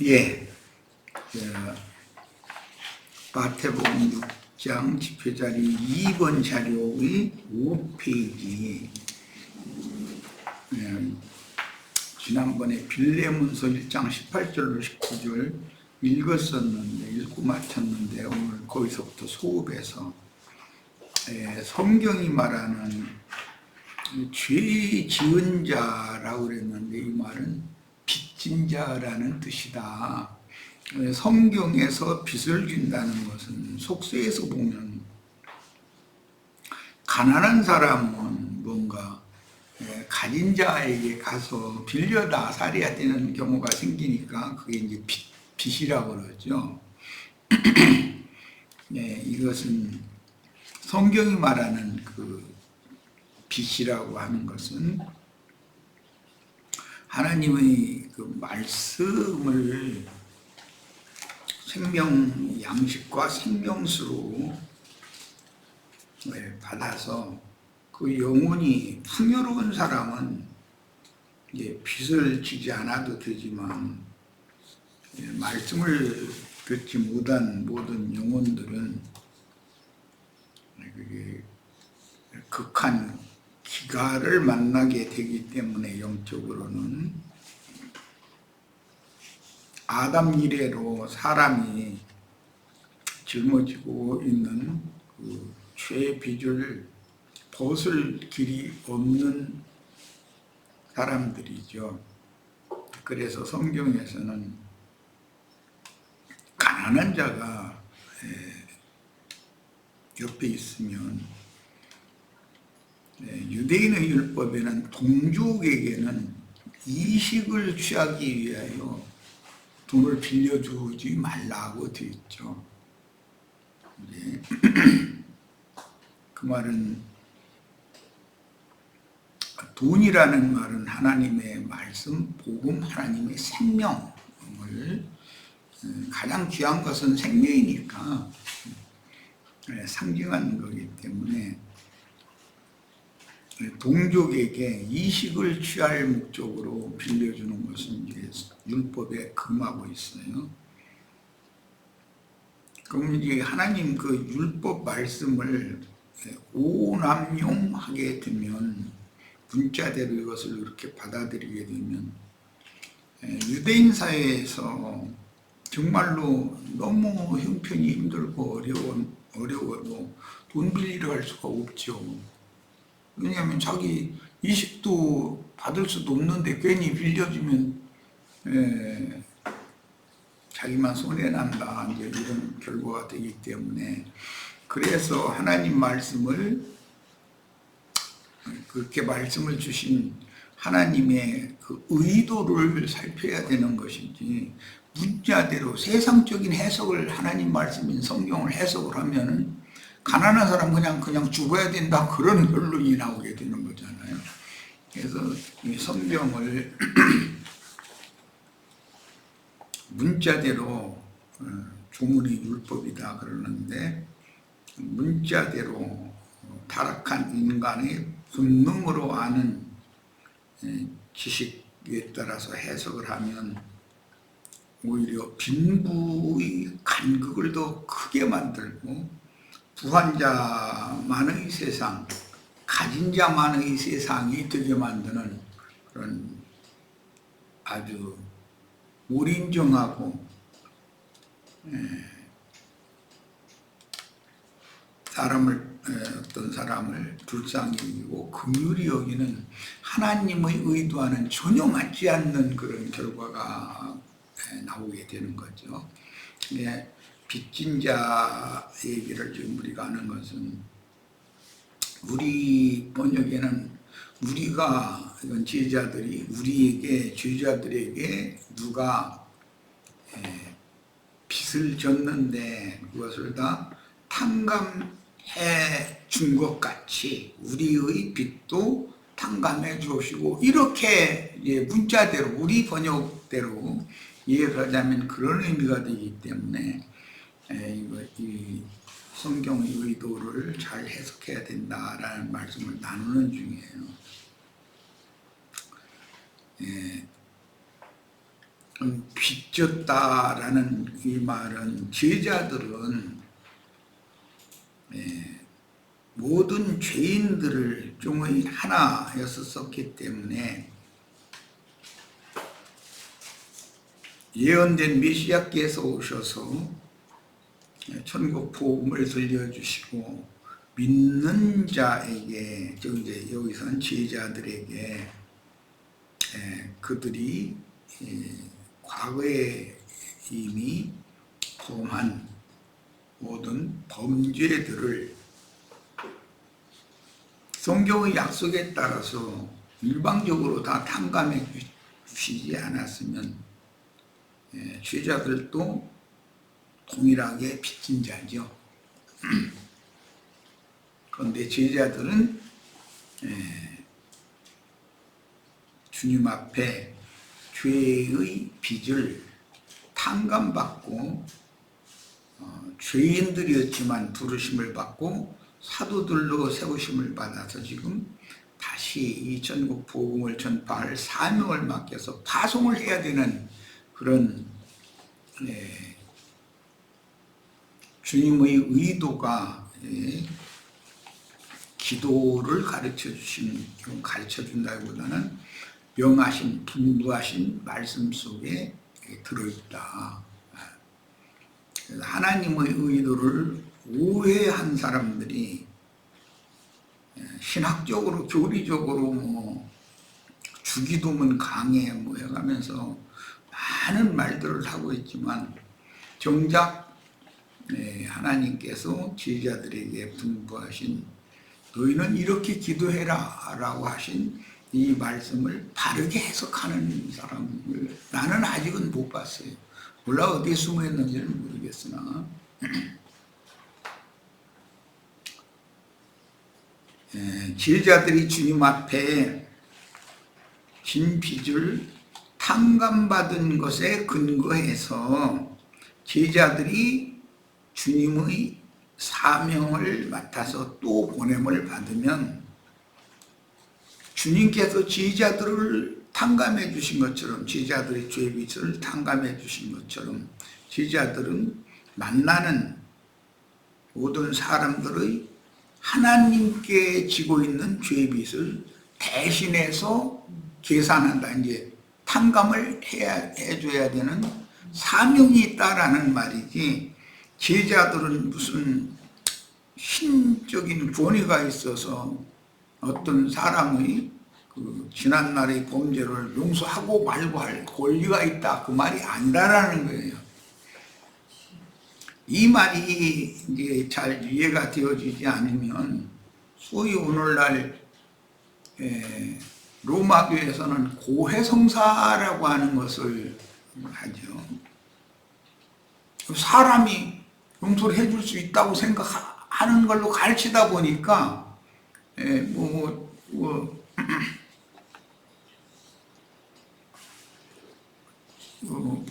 예, 마태복음 6장 지표자리 2번 자료의 5페이지. 지난번에 빌레몬서 1장 18절로 19절 읽고 마쳤는데 오늘 거기서부터 소급해서 성경이 말하는 죄 지은 자라고 그랬는데 이 말은 빚진 자라는 뜻이다. 성경에서 빚을 진다는 것은 속세에서 보면 가난한 사람은 뭔가 가진 자에게 가서 빌려다 살아야 되는 경우가 생기니까 그게 이제 빚이라고 그러죠. 이것은 성경이 말하는 그 빚이라고 하는 것은 하나님의 그 말씀을 생명 양식과 생명수로 받아서 그 영혼이 풍요로운 사람은 이제 빚을 지지 않아도 되지만 말씀을 듣지 못한 모든 영혼들은 그게 극한 기가를 만나게 되기 때문에 영적으로는 아담 이래로 사람이 짊어지고 있는 그 죄의 빚을 벗을 길이 없는 사람들이죠. 그래서 성경에서는 가난한 자가 옆에 있으면 유대인의 율법에는 동족에게는 이식을 취하기 위하여 돈을 빌려주지 말라고 되어 있죠. 그 말은 돈이라는 말은 하나님의 말씀, 복음, 하나님의 생명을 가장 귀한 것은 생명이니까 상징하는 거기 때문에 동족에게 이식을 취할 목적으로 빌려주는 것은 이제 율법에 금하고 있어요. 그럼 이제 하나님 그 율법 말씀을 오남용하게 되면 문자대로 이것을 이렇게 받아들이게 되면 유대인 사회에서 정말로 너무 형편이 힘들고 어려워도 돈 빌리러 갈 수가 없죠. 왜냐하면 자기 이식도 받을 수도 없는데 괜히 빌려주면 자기만 손해난다 이제 이런 결과가 되기 때문에 그래서 하나님 말씀을 그렇게 말씀을 주신 하나님의 그 의도를 살펴야 되는 것이지 문자대로 세상적인 해석을 하나님 말씀인 성경을 해석을 하면 가난한 사람 그냥 죽어야 된다 그런 결론이 나오게 되는 거잖아요. 그래서 이 성경을 문자대로 조문이 율법이다 그러는데 문자대로 타락한 인간의 본능으로 아는 지식에 따라서 해석을 하면 오히려 빈부의 간극을 더 크게 만들고 부한자만의 세상, 가진 자만의 세상이 되게 만드는 그런 아주 몰인정하고 어떤 사람을 불쌍히 여기고 긍휼히 여기는 하나님의 의도와는 전혀 맞지 않는 그런 결과가 나오게 되는 거죠. 빚진 자 얘기를 지금 우리가 하는 것은 우리 번역에는 우리가 이건 제자들이 우리에게 죄자들에게 누가 빚을 졌는데 그것을 다 탕감해 준 것 같이 우리의 빚도 탕감해 주시고 이렇게 문자대로 우리 번역대로 이해를 하자면 그런 의미가 되기 때문에 이 성경의 의도를 잘 해석해야 된다라는 말씀을 나누는 중이에요. 빚졌다라는 이 말은 제자들은 모든 죄인들을 중의 하나였었기 때문에 예언된 메시아께서 오셔서 천국 복음을 들려주시고 믿는 자에게, 이제 여기서는 제자들에게 그들이 과거에 이미 범한 모든 범죄들을 성경의 약속에 따라서 일방적으로 다 탕감해 주시지 않았으면 죄자들도 동일하게 빚진 자죠. 그런데 제자들은 주님 앞에 죄의 빚을 탕감받고 죄인들이었지만 부르심을 받고 사도들로 세우심을 받아서 지금 다시 이 전국 복음을 전파할 사명을 맡겨서 파송을 해야 되는 그런 주님의 의도가 기도를 가르쳐준다기보다는 명하신 분부하신 말씀 속에 들어있다. 하나님의 의도를 오해한 사람들이 신학적으로 교리적으로 주기도문 강해 해가면서 많은 말들을 하고 있지만 정작 하나님께서 제자들에게 분부하신 너희는 이렇게 기도해라 라고 하신 이 말씀을 바르게 해석하는 사람을 나는 아직은 못 봤어요. 몰라 어디에 숨어 있는지는 모르겠으나 제자들이 주님 앞에 진 빚을 탕감받은 것에 근거해서 제자들이 주님의 사명을 맡아서 또 보냄을 받으면 주님께서 제자들을 탕감해 주신 것처럼 제자들의 죄빚을 탕감해 주신 것처럼 제자들은 만나는 모든 사람들의 하나님께 지고 있는 죄빚을 대신해서 계산한다. 이제 탕감을 해줘야 되는 사명이 있다라는 말이지 제자들은 무슨 신적인 권위가 있어서 어떤 사람의 그 지난날의 범죄를 용서하고 말고 할 권리가 있다 그 말이 아니라는 거예요. 이 말이 이제 잘 이해가 되어지지 않으면 소위 오늘날 로마 교회에서는 고해성사라고 하는 것을 하죠. 사람이 용서를 해줄 수 있다고 생각하는 걸로 가르치다 보니까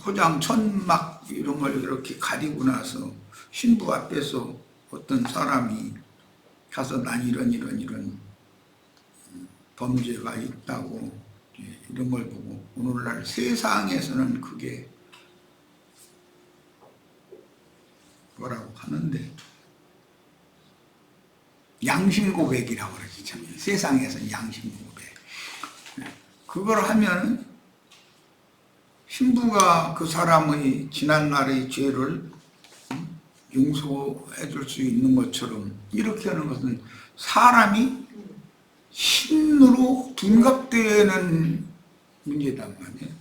포장 천막 이런 걸 이렇게 가리고 나서 신부 앞에서 어떤 사람이 가서 난 이런 범죄가 있다고 이런 걸 보고 오늘날 세상에서는 그게 뭐라고 하는데 양심 고백이라고 그러지 참 세상에서는 양심 고백 그걸 하면 신부가 그 사람의 지난날의 죄를 용서해 줄 수 있는 것처럼 이렇게 하는 것은 사람이 신으로 둔갑되는 문제단 말이에요.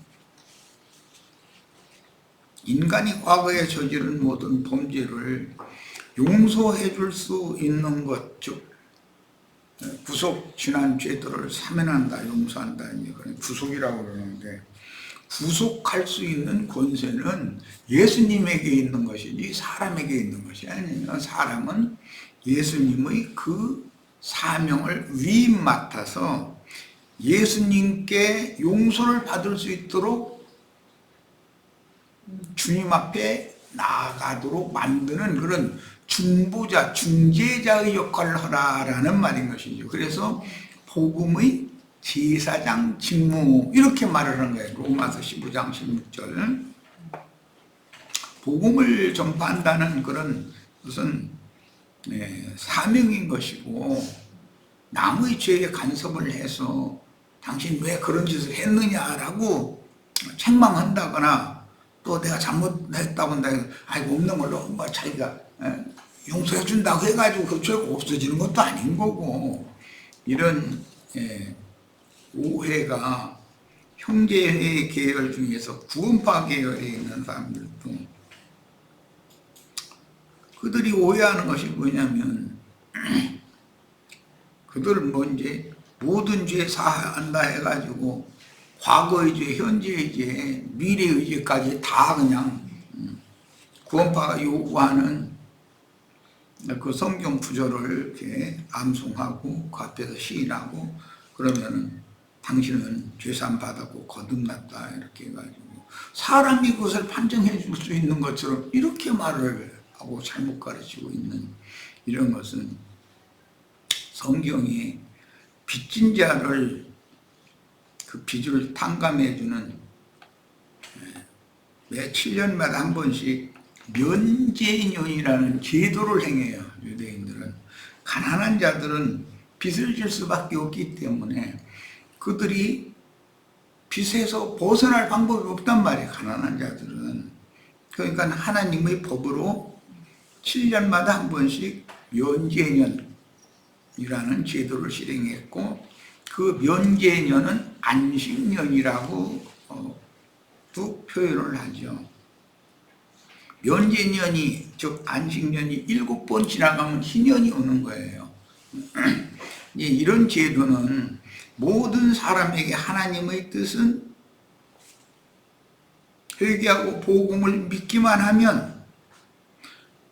인간이 과거에 저지른 모든 범죄를 용서해 줄 수 있는 것, 즉 구속 지난 죄들을 사면한다, 용서한다, 구속이라고 그러는데 구속할 수 있는 권세는 예수님에게 있는 것이지 사람에게 있는 것이 아니에요. 사람은 예수님의 그 사명을 위임 맡아서 예수님께 용서를 받을 수 있도록 주님 앞에 나아가도록 만드는 그런 중보자, 중재자의 역할을 하라라는 말인 것이죠. 그래서 복음의 제사장 직무 이렇게 말을 한 거예요. 로마서 15장 16절. 복음을 전파한다는 그런 무슨 사명인 것이고, 남의 죄에 간섭을 해서 당신 왜 그런 짓을 했느냐라고 책망한다거나, 또 내가 잘못했다고 한다, 아이고 없는 걸로 뭐 자기가 용서해 준다고 해가지고 그 죄가 없어지는 것도 아닌 거고, 이런 오해가 형제회 계열 중에서 구원파 계열에 있는 사람들도 그들이 오해하는 것이 뭐냐면, 그들은 뭐 이제 모든 죄 사한다 해가지고 과거의 죄, 현재의 죄, 미래의 죄까지 다 그냥 구원파가 요구하는 그 성경 구절을 이렇게 암송하고 그 앞에서 시인하고 그러면은 당신은 죄산 받았고 거듭났다 이렇게 해가지고 사람이 그것을 판정해 줄 수 있는 것처럼 이렇게 말을 하고 잘못 가르치고 있는 이런 것은 성경이 빚진 자를 그 빚을 탕감해 주는 매 7년마다 한 번씩 면제년이라는 제도를 행해요. 유대인들은 가난한 자들은 빚을 질 수밖에 없기 때문에 그들이 빚에서 벗어날 방법이 없단 말이에요. 가난한 자들은. 그러니까 하나님의 법으로 7년마다 한 번씩 면제년이라는 제도를 실행했고, 그 면제년은 안식년이라고 또 표현을 하죠. 면제년이, 즉 안식년이 7번 지나가면 희년이 오는 거예요. 이런 제도는 모든 사람에게 하나님의 뜻은 회개하고 복음을 믿기만 하면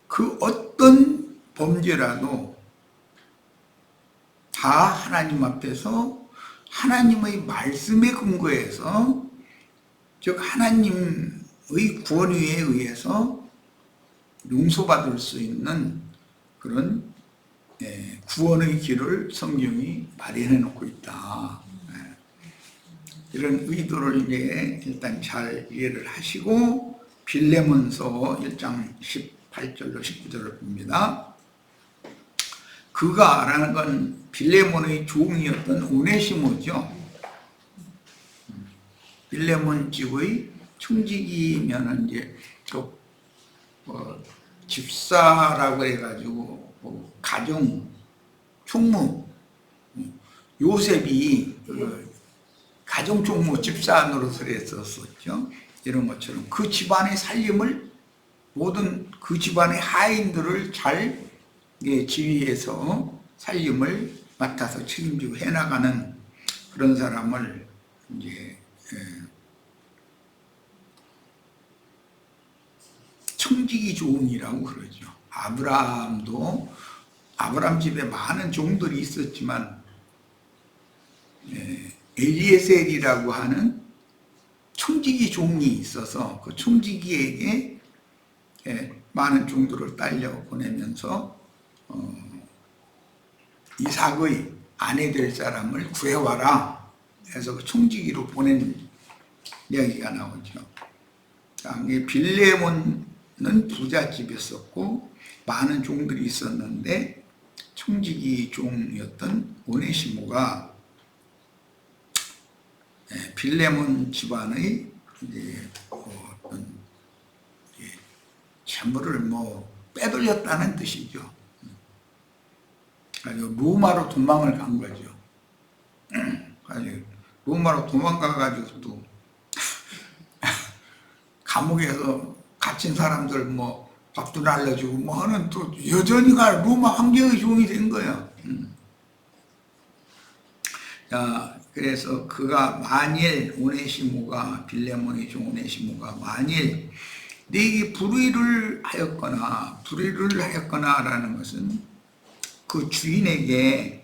그 어떤 범죄라도 다 하나님 앞에서 하나님의 말씀에 근거해서, 즉 하나님의 권위에 의해서 용서받을 수 있는 그런 구원의 길을 성경이 마련해 놓고 있다. 이런 의도를 이제 일단 잘 이해를 하시고 빌레몬서 1장 18절로 19절을 봅니다. 그가라는 건 빌레몬의 종이었던 오네시모죠. 빌레몬 집의 청지기면은 이제 또 집사라고 해가지고 가정 총무, 요셉이 가정 총무 집사 노릇을 했었죠. 이런 것처럼 그 집안의 살림을, 모든 그 집안의 하인들을 잘 지휘해서 살림을 맡아서 책임지고 해나가는 그런 사람을 이제 청지기 종이라고 그러죠. 아브라함 집에 많은 종들이 있었지만 엘리에셀이라고 하는 청지기 종이 있어서 그 청지기에게 많은 종들을 딸려 보내면서 이삭의 아내 될 사람을 구해와라 해서 그 청지기로 보낸 이야기가 나오죠. 빌레몬은 부잣집이었었고 많은 종들이 있었는데 청지기 종이었던 오네시모가 빌레몬 집안의 이제 어떤 재물을 빼돌렸다는 뜻이죠. 그래서 로마로 도망을 간 거죠. 로마로 도망가가지고 또 감옥에서 갇힌 사람들 밥도 날려주고 하는, 또 여전히 로마 황제의 종이 된 거예요. 자, 그래서 그가 만일 오네시모가, 빌레몬의 종 오네시모가 만일 네게 불의를 하였거나라는 것은 그 주인에게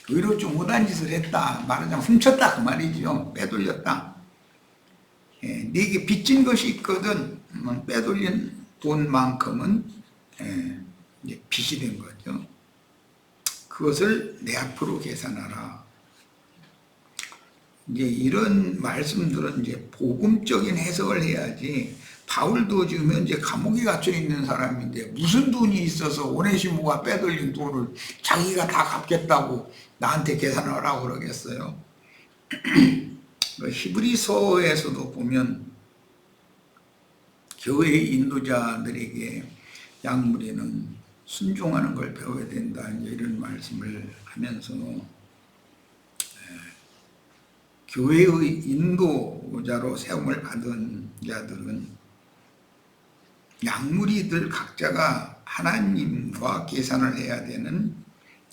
의롭지 못한 짓을 했다, 말하자면 훔쳤다 그 말이죠. 빼돌렸다. 네게 빚진 것이 있거든 빼돌린 돈만큼은 빚이 된 거죠. 그것을 내 앞으로 계산하라. 이제 이런 말씀들은 이제 복음적인 해석을 해야지. 바울도 지금 현재 감옥에 갇혀 있는 사람인데 무슨 돈이 있어서 오네시모가 빼돌린 돈을 자기가 다 갚겠다고 나한테 계산하라고 그러겠어요. 히브리서에서도 보면 교회 인도자들에게 양무리는 순종하는 걸 배워야 된다, 이런 말씀을 하면서 교회의 인도자로 세움을 받은 자들은 양무리들 각자가 하나님과 계산을 해야 되는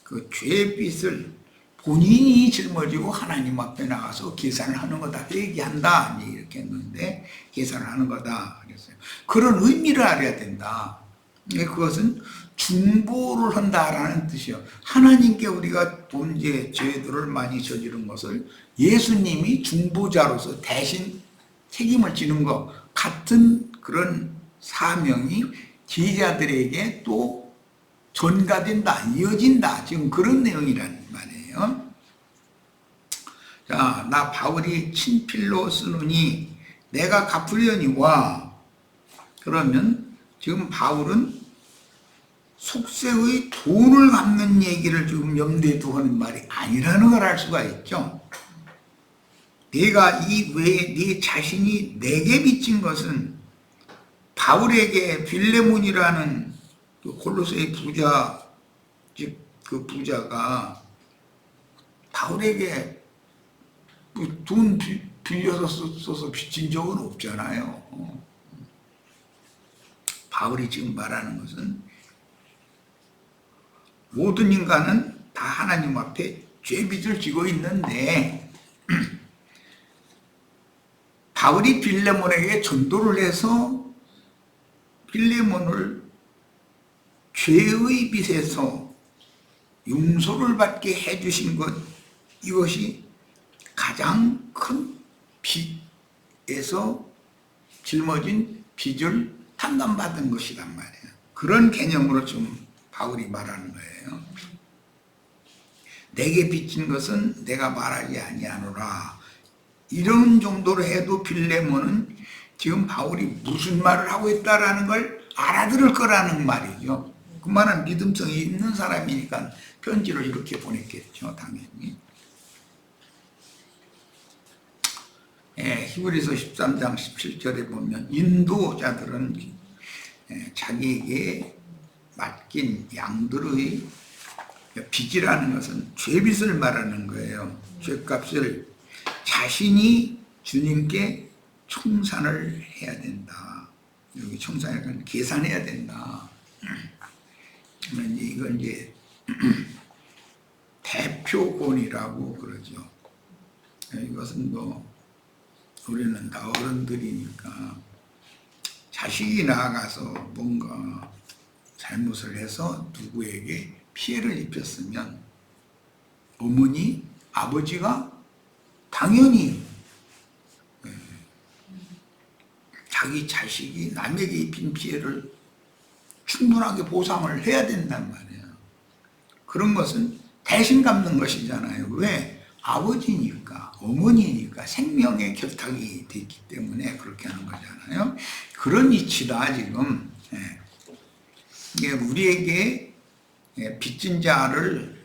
그 죄빚을 본인이 짊어지고 하나님 앞에 나가서 계산을 하는 거다, 회개한다 이렇게 했는데 계산을 하는 거다 그랬어요. 그런 의미를 알아야 된다. 그것은 중보를 한다라는 뜻이요. 하나님께 우리가 본죄 죄들을 많이 저지른 것을 예수님이 중보자로서 대신 책임을 지는 것 같은 그런 사명이 제자들에게 또 전가된다, 이어진다, 지금 그런 내용이란 말이에요. 자, 나 바울이 친필로 쓰노니 내가 갚으려니와. 그러면 지금 바울은 속세의 돈을 갚는 얘기를 지금 염두에 두고 하는 말이 아니라는 걸 알 수가 있죠. 내가 이 외에 네 자신이 내게 빚진 것은 바울에게 빌레몬이라는 그 골로새의 부자, 즉 그 부자가 바울에게 돈 빌려서 써서 빚진 적은 없잖아요. 바울이 지금 말하는 것은 모든 인간은 다 하나님 앞에 죄빚을 지고 있는데 바울이 빌레몬에게 전도를 해서 빌레몬을 죄의 빚에서 용서를 받게 해주신 것, 이것이 가장 큰 빚에서 짊어진 빚을 탕감받은 것이란 말이에요. 그런 개념으로 지금 바울이 말하는 거예요. 내게 빚진 것은 내가 말하지 아니하노라. 이런 정도로 해도 빌레몬은 지금 바울이 무슨 말을 하고 있다라는 걸 알아들을 거라는 말이죠. 그만한 믿음성이 있는 사람이니까 편지를 이렇게 보냈겠죠, 당연히. 히브리서 13장 17절에 보면 인도자들은 자기에게 맡긴 양들의 빚이라는 것은 죄빚을 말하는 거예요. 죄값을 자신이 주님께 청산을 해야 된다. 여기 청산을 계산해야 된다. 이건 이제 대표권이라고 그러죠. 이것은 뭐 우리는 다 어른들이니까 자식이 나아가서 뭔가 잘못을 해서 누구에게 피해를 입혔으면 어머니, 아버지가 당연히 자기 자식이 남에게 입힌 피해를 충분하게 보상을 해야 된단 말이에요. 그런 것은 대신 갚는 것이잖아요. 왜? 아버지니까, 어머니니까 생명의 결탁이 됐기 때문에 그렇게 하는 거잖아요. 그런 이치다, 지금. 이게 우리에게 빚진 자를,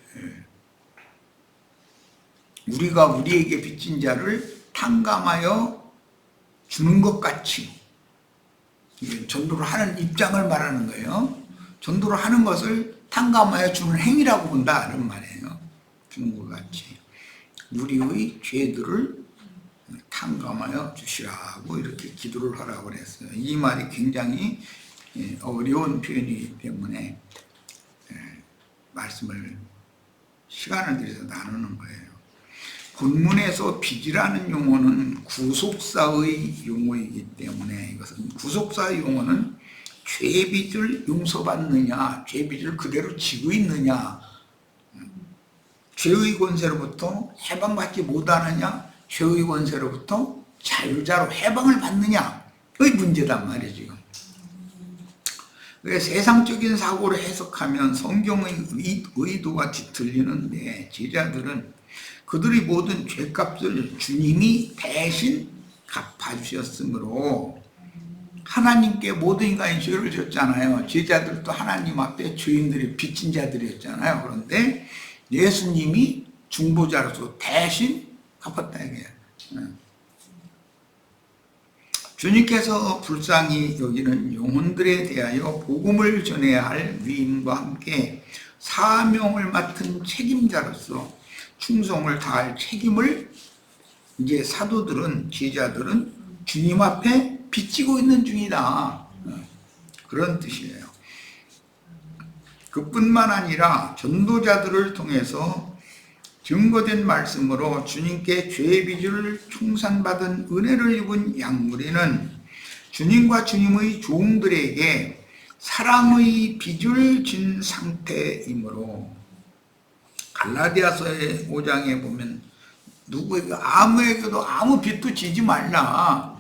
우리가 우리에게 빚진 자를 탕감하여 주는 것 같이, 전도를 하는 입장을 말하는 거예요. 전도를 하는 것을 탕감하여 주는 행위라고 본다, 이런 말이에요. 주는 것 같이 우리의 죄들을 탕감하여 주시라고 이렇게 기도를 하라고 그랬어요. 이 말이 굉장히 어려운 표현이기 때문에 말씀을 시간을 들여서 나누는 거예요. 본문에서 빚이라는 용어는 구속사의 용어이기 때문에 이것은 구속사의 용어는 죄빚을 용서받느냐, 죄빚을 그대로 지고 있느냐, 죄의 권세로부터 해방받지 못하느냐, 죄의 권세로부터 자유자로 해방을 받느냐의 문제단 말이죠. 세상적인 사고로 해석하면 성경의 의도가 뒤틀리는데, 제자들은 그들의 모든 죄값을 주님이 대신 갚아주셨으므로 하나님께 모든 인간이 죄를 졌잖아요. 제자들도 하나님 앞에 죄인들이 빚진 자들이었잖아요. 그런데 예수님이 중보자로서 대신 갚았다 이거예요. 주님께서 불쌍히 여기는 영혼들에 대하여 복음을 전해야 할 위임과 함께 사명을 맡은 책임자로서 충성을 다할 책임을 이제 사도들은, 제자들은 주님 앞에 빚지고 있는 중이다. 그런 뜻이에요. 그뿐만 아니라 전도자들을 통해서 증거된 말씀으로 주님께 죄의 빚을 청산받은 은혜를 입은 양무리는 주님과 주님의 종들에게 사랑의 빚을 진 상태이므로, 갈라디아서의 5장에 보면 누구에게 아무에게도 아무 빚도 지지 말라.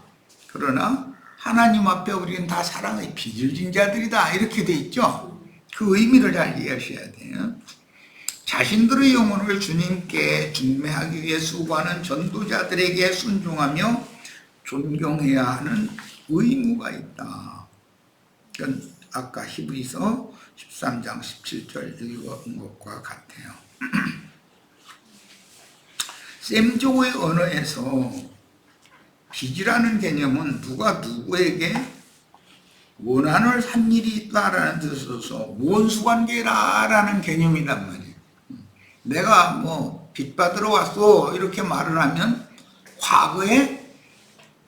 그러나 하나님 앞에 우리는 다 사랑의 빚을 진 자들이다. 이렇게 돼 있죠. 그 의미를 잘 이해하셔야 돼요. 자신들의 영혼을 주님께 중매하기 위해 수고하는 전도자들에게 순종하며 존경해야 하는 의무가 있다. 이건 아까 히브리서 13장 17절 읽은 것과 같아요. 셈종의 언어에서 빚이라는 개념은 누가 누구에게 원한을 산 일이 있다라는 뜻으로서 원수관계라는 개념이란 말이에요. 내가 뭐 빚 받으러 왔어 이렇게 말을 하면 과거에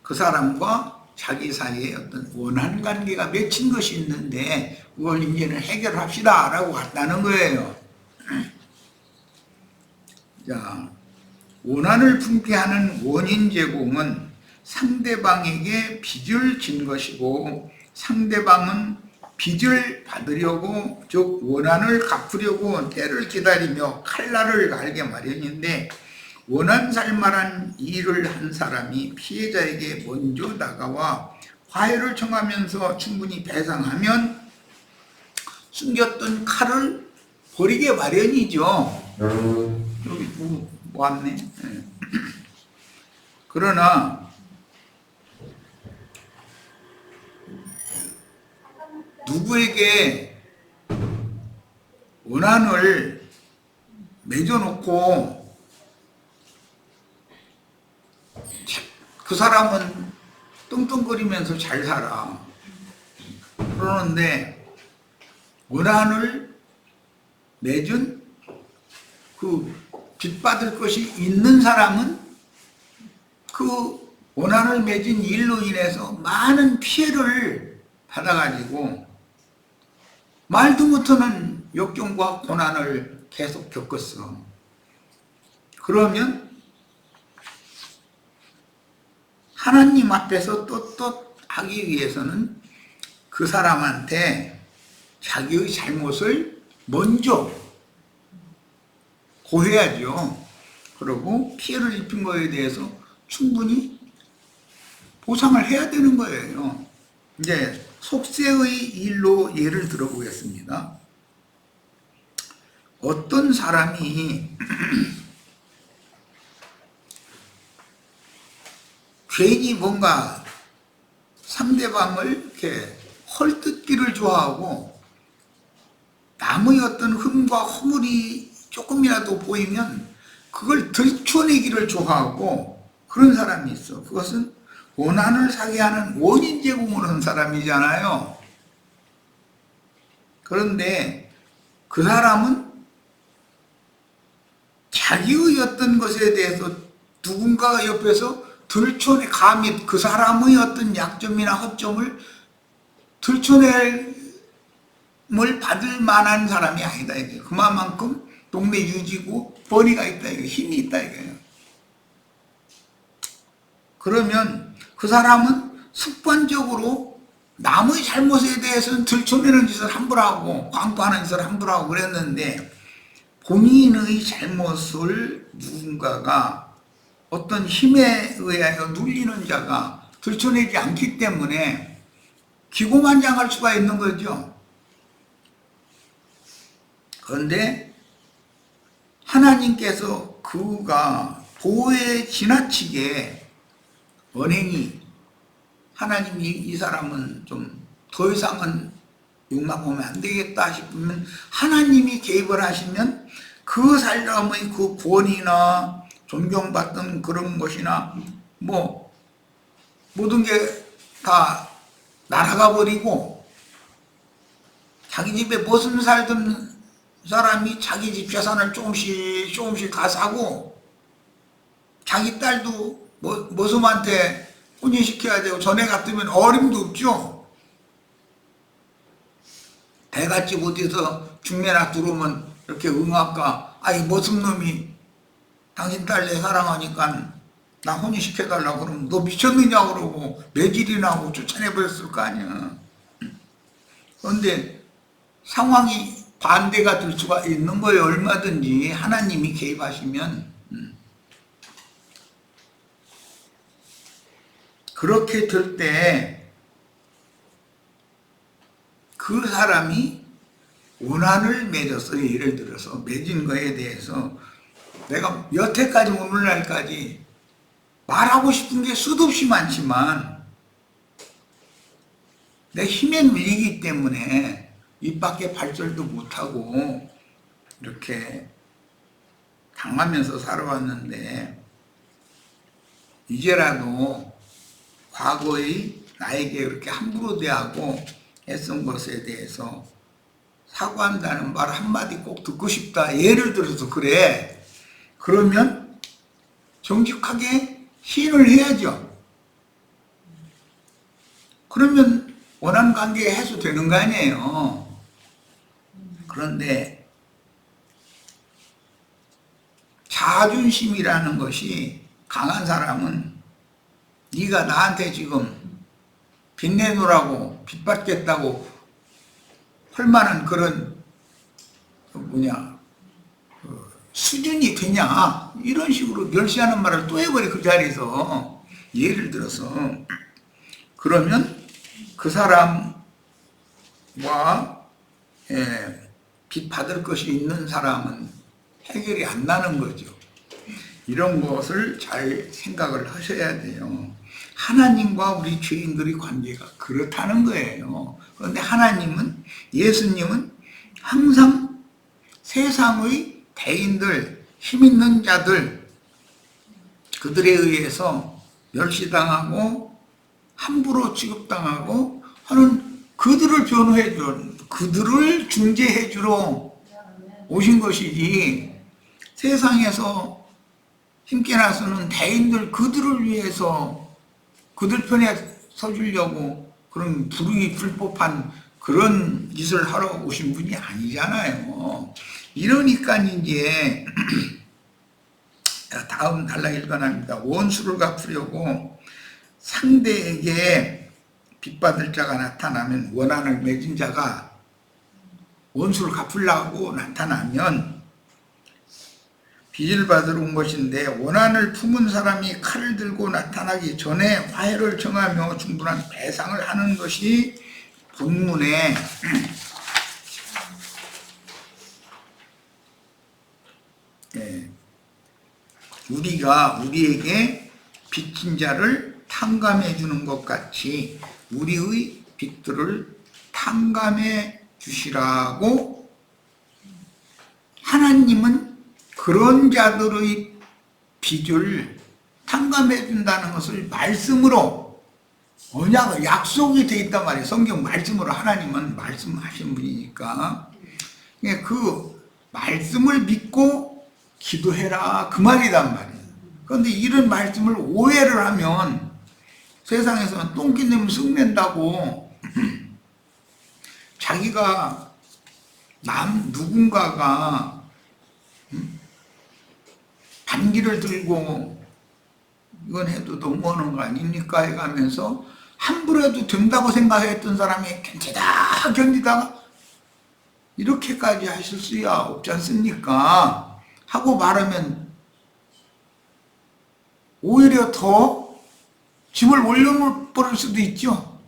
그 사람과 자기 사이에 어떤 원한 관계가 맺힌 것이 있는데 그걸 이제는 해결합시다 라고 갔다는 거예요. 자, 원한을 품게 하는 원인 제공은 상대방에게 빚을 진 것이고, 상대방은 빚을 받으려고, 즉 원한을 갚으려고 때를 기다리며 칼날을 갈게 마련인데, 원한 살만한 일을 한 사람이 피해자에게 먼저 다가와 화해를 청하면서 충분히 배상하면 숨겼던 칼을 버리게 마련이죠. 여기 뭐 왔네. 그러나 누구에게 원한을 맺어놓고 그 사람은 뚱뚱거리면서 잘 살아. 그러는데 원한을 맺은 그 빚받을 것이 있는 사람은 그 원한을 맺은 일로 인해서 많은 피해를 받아가지고 말도 못하는 역경과 고난을 계속 겪었어. 그러면 하나님 앞에서 떳떳하기 위해서는 그 사람한테 자기의 잘못을 먼저 고해야죠. 그리고 피해를 입힌 거에 대해서 충분히 보상을 해야 되는 거예요. 이제 속세의 일로 예를 들어보겠습니다. 어떤 사람이 괜히 뭔가 상대방을 이렇게 헐뜯기를 좋아하고 남의 어떤 흠과 허물이 조금이라도 보이면 그걸 들춰내기를 좋아하고 그런 사람이 있어. 그것은 원한을 사게 하는 원인 제공을 한 사람이잖아요. 그런데 그 사람은 자기의 어떤 것에 대해서 누군가가 옆에서 들춰내, 감히 그 사람의 어떤 약점이나 허점을 들춰냄을 받을 만한 사람이 아니다. 이게 그만큼 동네 유지고 번위가 있다. 이게 힘이 있다. 이거예요. 그러면 그 사람은 습관적으로 남의 잘못에 대해서는 들춰내는 짓을 함부로 하고 광고하는 짓을 함부로 하고 그랬는데 본인의 잘못을 누군가가 어떤 힘에 의하여 눌리는 자가 들춰내지 않기 때문에 기고만장할 수가 있는 거죠. 그런데 하나님께서 그가 보호에 지나치게 언행이 하나님이 이 사람은 좀 더 이상은 용납하면 안 되겠다 싶으면 하나님이 개입을 하시면 그 사람의 그 권위나 존경받던 그런 것이나 뭐 모든 게 다 날아가 버리고 자기 집에 무슨 살던 사람이 자기 집 재산을 조금씩 다 사고 자기 딸도 머슴한테 혼인시켜야 되고 전에 같으면 어림도 없죠. 대갓집 어디서 중매나 들어오면 이렇게 응아까 이 머슴놈이 당신 딸 내 사랑하니까 나 혼인시켜달라고 그러면 너 미쳤느냐 그러고 매질이나 하고 쫓아내버렸을 거 아니야. 그런데 상황이 반대가 될 수가 있는 거예요. 얼마든지 하나님이 개입하시면. 그렇게 될 때 그 사람이 원한을 맺었어요. 예를 들어서 맺은 거에 대해서 내가 여태까지 오늘날까지 말하고 싶은 게 수도 없이 많지만 내 힘에 밀리기 때문에 입 밖에 발설도 못하고 이렇게 당하면서 살아왔는데 이제라도 과거의 나에게 그렇게 함부로 대하고 애쓴 것에 대해서 사과한다는 말 한마디 꼭 듣고 싶다. 예를 들어서 그래. 그러면 정직하게 시인을 해야죠. 그러면 원한 관계 해소되는 거 아니에요. 그런데 자존심이라는 것이 강한 사람은 네가 나한테 지금 빚 내놓으라고 빚 받겠다고 할 만한 그런 수준이 되냐 이런 식으로 멸시하는 말을 또 해버려. 그 자리에서 예를 들어서 그러면 그 사람과 빚 받을 것이 있는 사람은 해결이 안 나는 거죠. 이런 것을 잘 생각을 하셔야 돼요. 하나님과 우리 죄인들의 관계가 그렇다는 거예요. 그런데 하나님은, 예수님은 항상 세상의 대인들, 힘 있는 자들, 그들에 의해서 멸시당하고 함부로 취급당하고 하는 그들을 변호해 줘, 그들을 중재해 주러 오신 것이지 세상에서 힘께 나서는 대인들 그들을 위해서 그들 편에 서주려고 그런 불법한 그런 짓을 하러 오신 분이 아니잖아요. 이러니까 이제 다음 단락 읽어납니다. 원수를 갚으려고 상대에게 빚받을 자가 나타나면 원한을 맺은 자가 원수를 갚으려고 나타나면 빚을 받으러 온 것인데 원한을 품은 사람이 칼을 들고 나타나기 전에 화해를 정하며 충분한 배상을 하는 것이 본문에 우리가 우리에게 빚진 자를 탕감해 주는 것 같이 우리의 빚들을 탕감해 주시라고 하나님은 그런 자들의 빚을 탕감해 준다는 것을 말씀으로 언약을 약속이 되어 있단 말이에요. 성경 말씀으로 하나님은 말씀하신 분이니까 그 말씀을 믿고 기도해라 그 말이란 말이에요. 그런데 이런 말씀을 오해를 하면 세상에서는 똥기 내면 쑥낸다고 자기가 누군가가 반기를 들고 이건 해도 너무하는 거 아닙니까 해가면서 함부로 해도 된다고 생각했던 사람이 견디다가 이렇게까지 하실 수야 없지 않습니까 하고 말하면 오히려 더 짐을 올려버릴 수도 있죠.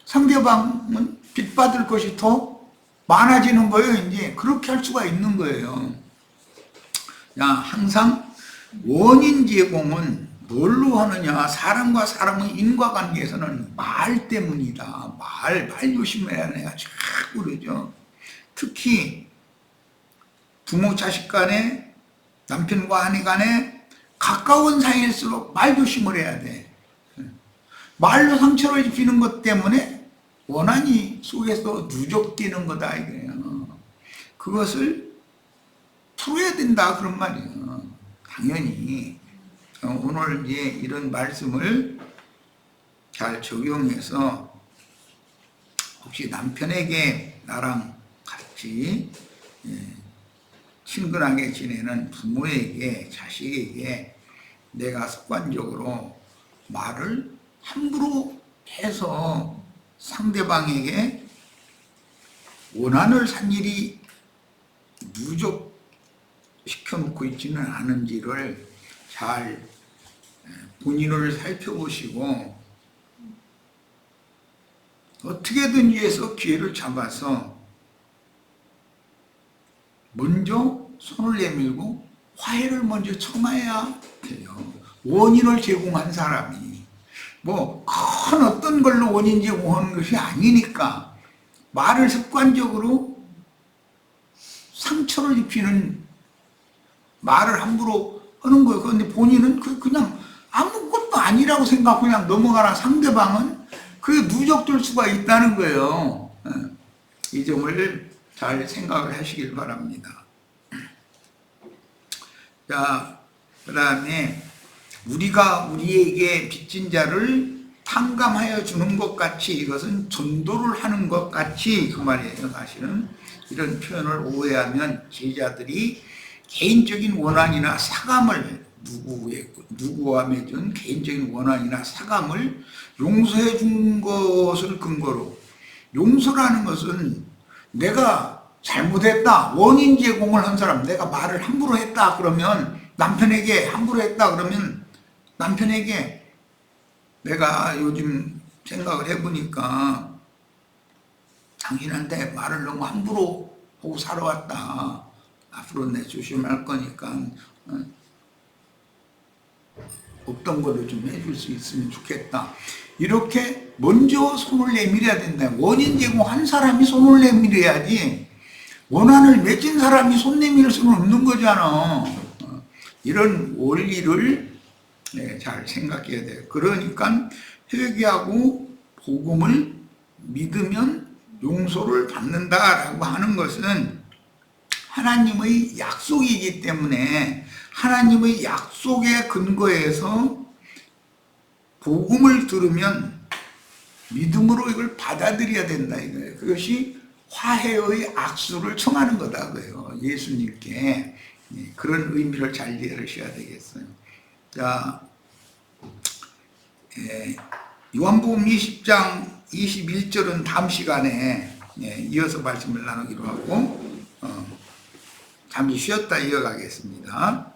상대방은 빚받을 것이 더 많아지는 거예요. 이제 그렇게 할 수가 있는 거예요. 야, 항상 원인 제공은 뭘로 하느냐? 사람과 사람의 인과관계에서는 말 때문이다. 말 조심해야 내가 자꾸 그러죠. 특히 부모 자식 간에, 남편과 아내 간에 가까운 사이일수록 말 조심을 해야 돼. 말로 상처를 입히는 것 때문에 원한이 속에서 누적되는 거다 이거예요. 그것을 풀어야 된다 그런 말이에요. 당연히 오늘 이제 이런 말씀을 잘 적용해서 혹시 남편에게 나랑 같이 친근하게 지내는 부모에게, 자식에게 내가 습관적으로 말을 함부로 해서 상대방에게 원한을 산 일이 누적시켜놓고 있지는 않은지를 잘 본인을 살펴보시고 어떻게든지 해서 기회를 잡아서 먼저 손을 내밀고 화해를 먼저 청해야 돼요. 원인을 제공한 사람이 뭐 큰 어떤 걸로 원인 제공하는 것이 아니니까 말을 습관적으로 상처를 입히는 말을 함부로 하는 거예요. 그런데 본인은 그냥 아무것도 아니라고 생각하고 그냥 넘어가나 상대방은 그게 누적될 수가 있다는 거예요. 이 점을 잘 생각을 하시길 바랍니다. 자, 그 다음에 우리가 우리에게 빚진 자를 탕감하여 주는 것 같이 이것은 전도를 하는 것 같이 그 말이에요. 사실은 이런 표현을 오해하면 제자들이 개인적인 원한이나 사감을 누구와 맺은 개인적인 원한이나 사감을 용서해 준 것을 근거로, 용서라는 것은 내가 잘못했다, 원인 제공을 한 사람, 내가 말을 함부로 했다 그러면 남편에게 함부로 했다 그러면 남편에게 내가 요즘 생각을 해보니까 당신한테 말을 너무 함부로 하고 살아왔다. 앞으로 내 조심할 거니까 없던 거를 좀 해줄 수 있으면 좋겠다. 이렇게 먼저 손을 내밀어야 된다. 원인 제공한 사람이 손을 내밀어야지 원한을 맺은 사람이 손 내밀 수는 없는 거잖아. 이런 원리를 잘 생각해야 돼요. 그러니까 회개하고 복음을 믿으면 용서를 받는다라고 하는 것은 하나님의 약속이기 때문에 하나님의 약속에 근거해서 복음을 들으면 믿음으로 이걸 받아들여야 된다 이거예요. 그것이 화해의 악수를 청하는 거다 그래요. 예수님께. 그런 의미를 잘 이해하셔야 되겠어요. 자, 요한복음 20장 21절은 다음 시간에 이어서 말씀을 나누기로 하고 잠시 쉬었다 이어가겠습니다.